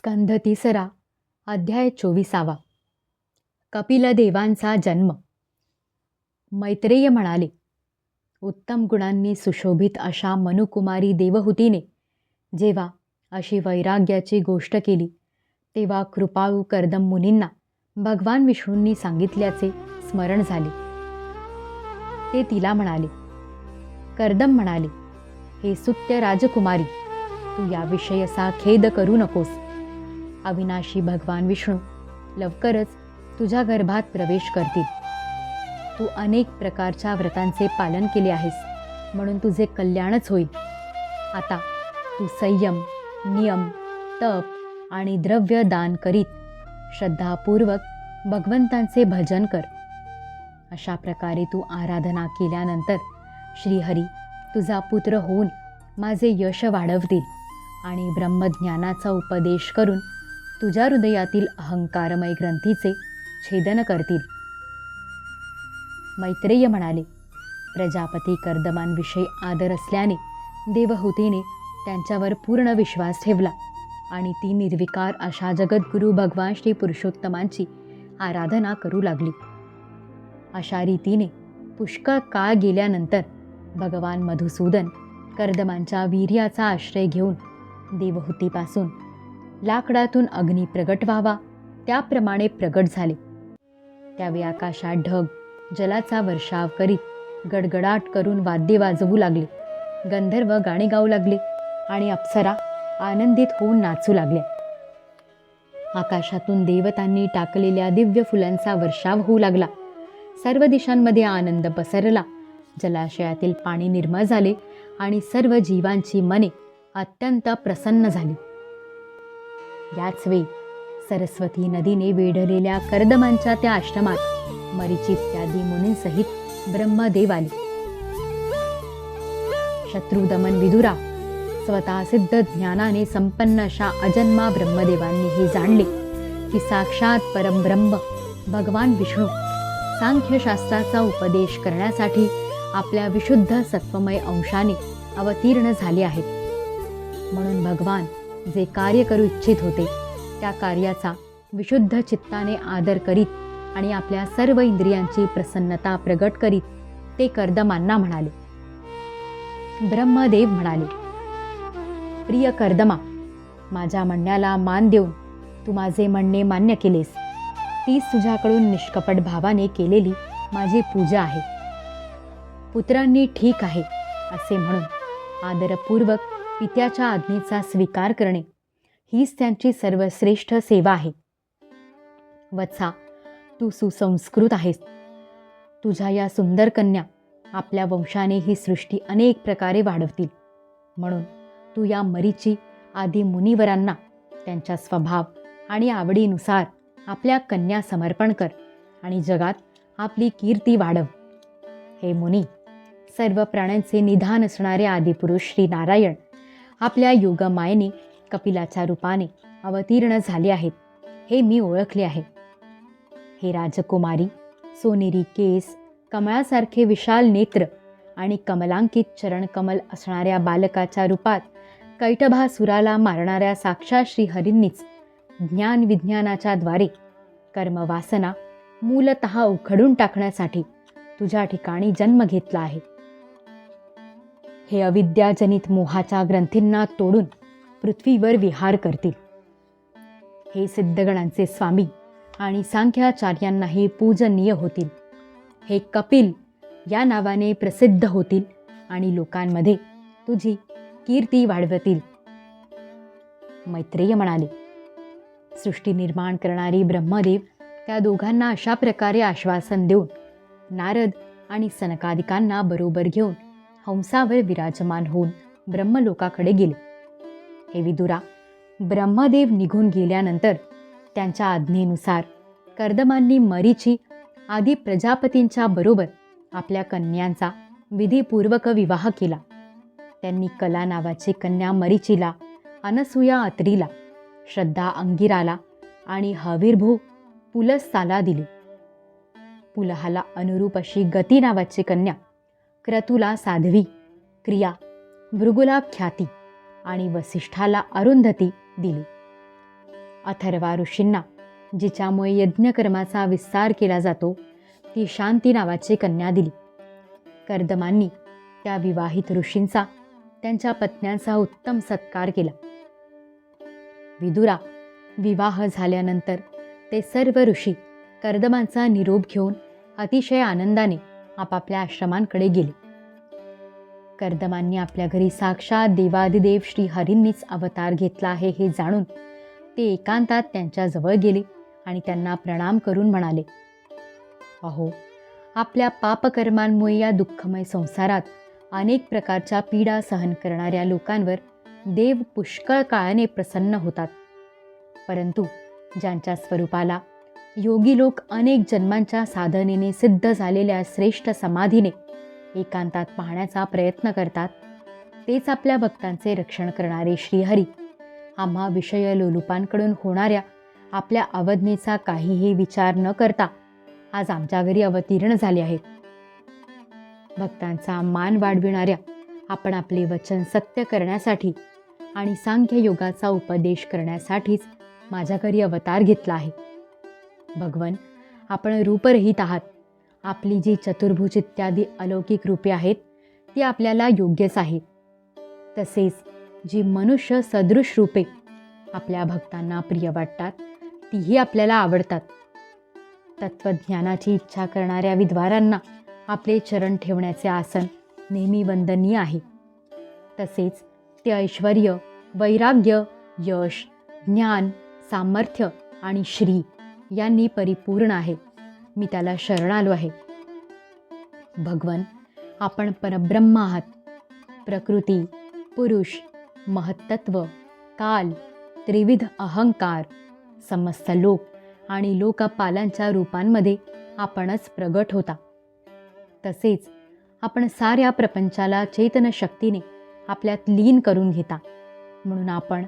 स्कंध 3 अध्याय 24 कपिलदेवांचा जन्म. मैत्रेय म्हणाले, उत्तम गुणांनी सुशोभित अशा मनुकुमारी देवहूतीने जेव्हा अशी वैराग्याची गोष्ट केली तेव्हा कृपाळू कर्दम मुनींना भगवान विष्णूंनी सांगितल्याचे स्मरण झाले. ते तिला म्हणाले. कर्दम म्हणाले, हे सुत्य राजकुमारी, तू याविषयी असा खेद करू नकोस. अविनाशी भगवान विष्णू लवकरच तुझ्या गर्भात प्रवेश करतील. तू अनेक प्रकारच्या व्रतांचे पालन केले आहेस म्हणून तुझे कल्याणच होईल. आता तू संयम, नियम, तप आणि द्रव्य दान करीत श्रद्धापूर्वक भगवंतांचे भजन कर. अशा प्रकारे तू आराधना केल्यानंतर श्रीहरी तुझा पुत्र होऊन माझे यश वाढवतील आणि ब्रह्मज्ञानाचा उपदेश करून तुझ्या हृदयातील अहंकारमय ग्रंथीचे छेदन करतील. मैत्रेय म्हणाले, प्रजापती कर्दमांविषयी आदर असल्याने देवहूतीने त्यांच्यावर पूर्ण विश्वास ठेवला आणि ती निर्विकार अशा जगद्गुरू भगवान श्री पुरुषोत्तमांची आराधना करू लागली. अशा रीतीने पुष्कळ काळ गेल्यानंतर भगवान मधुसूदन कर्दमांच्या वीर्याचा आश्रय घेऊन देवहूतीपासून लाकडातून अग्नी प्रगट व्हावा त्याप्रमाणे प्रगट झाले. त्यावेळी आकाशात ढग जलाचा वर्षाव करीत गडगडाट करून वाद्ये वाजवू लागले. गंधर्व गाणे गाऊ लागले आणि अप्सरा आनंदित होऊन नाचू लागल्या. आकाशातून देवतांनी टाकलेल्या दिव्य फुलांचा वर्षाव होऊ लागला. सर्व दिशांमध्ये आनंद पसरला. जलाशयातील पाणी निर्मळ झाले आणि सर्व जीवांची मने अत्यंत प्रसन्न झाली. याच वेळी सरस्वती नदीने वेढलेल्या कर्दमांच्या त्या आश्रमात मरीची इत्यादी मुनींसहित ब्रह्मदेव आले. शत्रुदमन विदुरा स्वतः सिद्ध ज्ञानाने संपन्न अशा अजन्मा ब्रह्मदेवांनी हे जाणले की साक्षात परमब्रह्म भगवान विष्णू सांख्यशास्त्राचा उपदेश करण्यासाठी आपल्या विशुद्ध सत्वमय अंशाने अवतीर्ण झाले आहेत. म्हणून भगवान जे कार्य करू इच्छित होते त्या कार्याचा विशुद्ध चित्ताने आदर करीत आणि आपल्या सर्व इंद्रियांची प्रसन्नता प्रगट करीत ते कर्दमांना म्हणाले. ब्रह्मदेव म्हणाले, प्रिय कर्दमा, माझ्या म्हणण्याला मान देऊन तू माझे म्हणणे मान्य केलेस. तीच तुझ्याकडून निष्कपट भावाने केलेली माझी पूजा आहे. पुत्रांनी ठीक आहे असे म्हणून आदरपूर्वक पित्याच्या आज्ञेचा स्वीकार करणे हीच त्यांची सर्वश्रेष्ठ सेवा आहे. वत्सा, तू सुसंस्कृत आहेस. तुझ्या या सुंदर कन्या आपल्या वंशाने ही सृष्टी अनेक प्रकारे वाढवतील. म्हणून तू या मरीची आदी मुनिवरांना त्यांच्या स्वभाव आणि आवडीनुसार आपल्या कन्या समर्पण कर आणि जगात आपली कीर्ती वाढव. हे मुनी, सर्व प्राण्यांचे निधान असणारे आदिपुरुष श्री नारायण आपल्या योगमायेने कपिलाच्या रूपाने अवतीर्ण झाले आहेत हे मी ओळखले आहे. हे राजकुमारी, सोनेरी केस, कमळासारखे विशाल नेत्र आणि कमलांकित चरणकमल असणाऱ्या बालकाच्या रूपात कैटभासुराला मारणाऱ्या साक्षात श्रीहरींनीच ज्ञान विज्ञानाच्या द्वारे कर्मवासना मूलतः उखडून टाकण्यासाठी तुझ्या ठिकाणी जन्म घेतला आहे. हे अविद्याजनित मोहाच्या ग्रंथींना तोडून पृथ्वीवर विहार करतील. हे सिद्धगणांचे स्वामी आणि सांख्याचार्यांनाही पूजनीय होतील. हे कपिल या नावाने प्रसिद्ध होतील आणि लोकांमध्ये तुझी कीर्ती वाढवतील. मैत्रेय म्हणाले, सृष्टी निर्माण करणारी ब्रह्मदेव त्या दोघांना अशा प्रकारे आश्वासन देऊन नारद आणि सनकादिकांना बरोबर घेऊन हंसावर विराजमान होऊन ब्रह्मलोकाकडे गेले. हे विदुरा, ब्रह्मदेव निघून गेल्यानंतर त्यांच्या आज्ञेनुसार कर्दमांनी मरीची आदी प्रजापतींच्या बरोबर आपल्या कन्यांचा विधीपूर्वक विवाह केला. त्यांनी कला नावाची कन्या मरीचीला, अनसूया अत्रीला, श्रद्धा अंगिराला आणि हविर्भू पुलस्ताला दिली. पुलहाला अनुरूप अशी गती नावाची कन्या क्रतुला साध्वी, क्रिया, भृगुला ख्याती आणि वसिष्ठाला अरुंधती दिली. अथर्वा ऋषींना जिच्यामुळे यज्ञकर्माचा विस्तार केला जातो ती शांती नावाची कन्या दिली. कर्दमांनी त्या विवाहित ऋषींचा त्यांच्या पत्न्यांचा उत्तम सत्कार केला. विदुरा विवाह झाल्यानंतर ते सर्व ऋषी कर्दमांचा निरोप घेऊन अतिशय आनंदाने आपापल्या आश्रमांकडे गेले. कर्दमांनी आपल्या घरी साक्षात देवादिदेव श्रीहरींनीच अवतार घेतला आहे हे जाणून ते एकांतात त्यांच्याजवळ गेले आणि त्यांना प्रणाम करून म्हणाले, अहो, आपल्या पापकर्मांमुळे या दुःखमय संसारात अनेक प्रकारच्या पीडा सहन करणाऱ्या लोकांवर देव पुष्कळ काळाने प्रसन्न होतात. परंतु ज्यांच्या स्वरूपाला योगी लोक अनेक जन्मांच्या साधनेने सिद्ध झालेल्या श्रेष्ठ समाधीने एकांतात पाहण्याचा प्रयत्न करतात, तेच आपल्या भक्तांचे रक्षण करणारे श्रीहरी आम्हा विषय लोलुपांकडून होणाऱ्या आपल्या अवज्ञेचा काहीही विचार न करता आज आमच्या घरी अवतीर्ण झाले आहेत. भक्तांचा मान वाढविणाऱ्या आपण आपले वचन सत्य करण्यासाठी आणि सांख्य योगाचा उपदेश करण्यासाठीच माझ्या घरी अवतार घेतला आहे. भगवन, आपण रूपरहित आहात. आपली जी चतुर्भुज इत्यादी अलौकिक रूपे आहेत ती आपल्याला योग्यच आहेत. तसेच जी मनुष्य सदृश रूपे आपल्या भक्तांना प्रिय वाटतात तीही आपल्याला आवडतात. तत्त्वज्ञानाची इच्छा करणाऱ्या विद्वारांना आपले चरण ठेवण्याचे आसन नेहमी वंदनीय आहे. तसेच ते ऐश्वर्य, वैराग्य, यश, ज्ञान, सामर्थ्य आणि श्री यांनी परिपूर्ण आहे. मी त्याला शरण आलो आहे. भगवन, आपण परब्रह्म आहात. प्रकृती, पुरुष, महत्त्व, काल, त्रिविध अहंकार, समस्त लोक आणि लोकपालांच्या रूपांमध्ये आपणच प्रगट होता. तसेच आपण साऱ्या प्रपंचाला चेतनशक्तीने आपल्यात लीन करून घेता, म्हणून आपण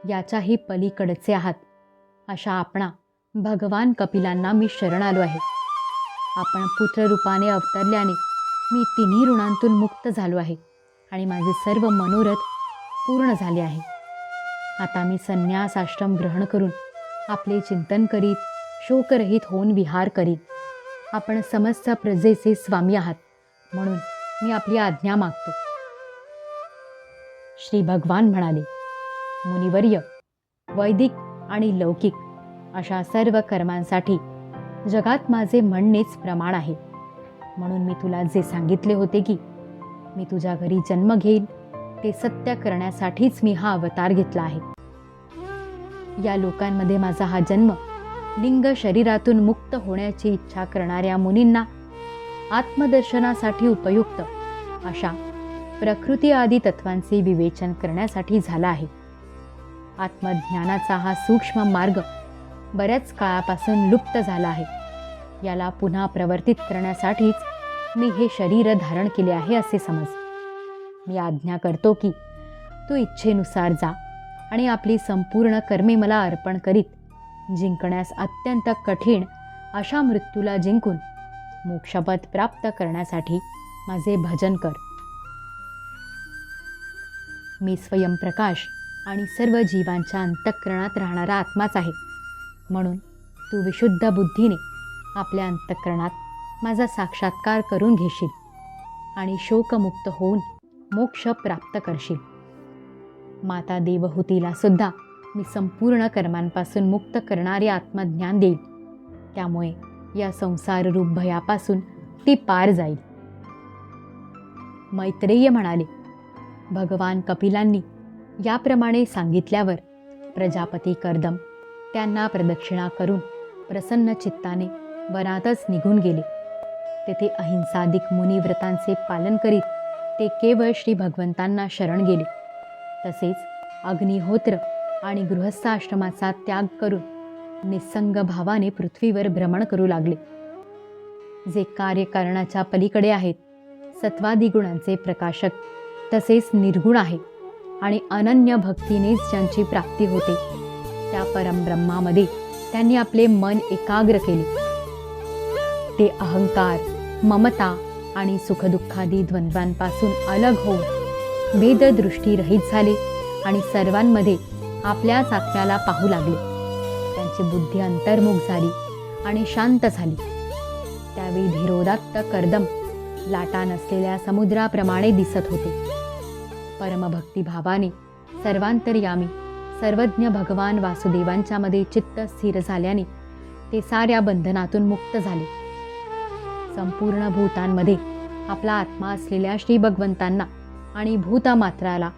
याच्याही पलीकडचे आहात. अशा आपणा भगवान कपिलांना मी शरण आलो आहे. आपण पुत्ररूपाने अवतरल्याने मी तिन्ही ऋणांतून मुक्त झालो आहे आणि माझे सर्व मनोरथ पूर्ण झाले आहे. आता मी संन्यास आश्रम ग्रहण करून आपले चिंतन करीत शोकरहित होऊन विहार करीत. आपण समस्त प्रजेचे स्वामी आहात, म्हणून मी आपली आज्ञा मागतो. श्री भगवान म्हणाले, मुनिवर्य, वैदिक आणि लौकिक अशा सर्व कर्मांसाठी जगात माझे म्हणणेच प्रमाण आहे. म्हणून मी तुला जे सांगितले होते की मी तुझ्या घरी जन्म घेईन ते सत्य करण्यासाठीच मी हा अवतार घेतला आहे. या लोकांमध्ये माझा हा जन्म लिंग शरीरातून मुक्त होण्याची इच्छा करणाऱ्या मुनींना आत्मदर्शनासाठी उपयुक्त अशा प्रकृती आदी तत्वांचे विवेचन करण्यासाठी झाला आहे. आत्मज्ञानाचा हा सूक्ष्म मार्ग बऱ्याच काळापासून लुप्त झाला आहे. याला पुन्हा प्रवर्तित करण्यासाठीच मी हे शरीर धारण केले आहे असे समज. मी आज्ञा करतो की तू इच्छेनुसार जा आणि आपली संपूर्ण कर्मे मला अर्पण करीत जिंकण्यास अत्यंत कठीण अशा मृत्यूला जिंकून मोक्षपद प्राप्त करण्यासाठी माझे भजन कर. मी स्वयंप्रकाश आणि सर्व जीवांच्या अंतःकरणात राहणारा आत्माच आहे. म्हणून तू विशुद्ध बुद्धीने आपल्या अंतःकरणात माझा साक्षात्कार करून घेशील आणि शोकमुक्त होऊन मोक्ष प्राप्त करशील. माता देवहूतीला सुद्धा मी संपूर्ण कर्मांपासून मुक्त करणारे आत्मज्ञान देईल. त्यामुळे या संसाररूप भयापासून ती पार जाईल. मैत्रेय म्हणाले, भगवान कपिलांनी याप्रमाणे सांगितल्यावर प्रजापती कर्दम त्यांना प्रदक्षिणा करून प्रसन्न चित्ताने वनातच निघून गेले. तेथे अहिंसादिक मुनिव्रतांचे पालन करीत ते केवळ श्री भगवंतांना शरण गेले. तसेच अग्निहोत्र आणि गृहस्थाश्रमाचा त्याग करून निस्संग भावाने पृथ्वीवर भ्रमण करू लागले. जे कार्यकारणाच्या पलीकडे आहेत, सत्वादी गुणांचे प्रकाशक तसेच निर्गुण आहे आणि अनन्य भक्तीनेच ज्यांची प्राप्ती होते त्या परमब्रह्मामध्ये त्यांनी आपले मन एकाग्र केले. ते अहंकार, ममता आणि सुखदुःखादी द्वंद्वांपासून अलग होऊन भेददृष्टी रहित झाले आणि सर्वांमध्ये आपल्याच आत्म्याला पाहू लागले. त्यांची बुद्धी अंतर्मुख झाली आणि शांत झाली. त्यावेळी धीरोदात्त कर्दम लाटा नसलेल्या समुद्राप्रमाणे दिसत होते. परमभक्तिभावाने सर्वांतर्यामी सर्वज्ञ भगवान वासुदेवांच्या मध्ये चित्त स्थिर झाल्याने ते साऱ्या बंधनातून मुक्त झाले. संपूर्ण भूतांमध्ये आपला आत्मा असलेल्या श्री भगवंतांना आणि भूतमात्राला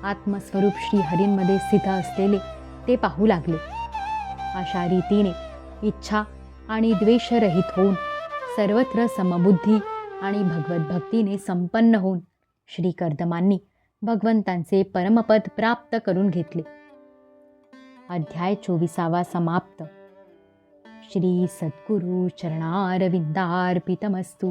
आत्मस्वरूप श्रीहरींमध्ये स्थित असलेले ते पाहू लागले. अशा रीतीने इच्छा आणि द्वेषरहित होऊन सर्वत्र समबुद्धी आणि भगवद्भक्तीने संपन्न होऊन श्री कर्दमांनी भगवंतांचे परमपद प्राप्त करून घेतले. अध्याय 24 समाप्त. श्री सद्गुरु चरणारविंदार्पितमस्तु.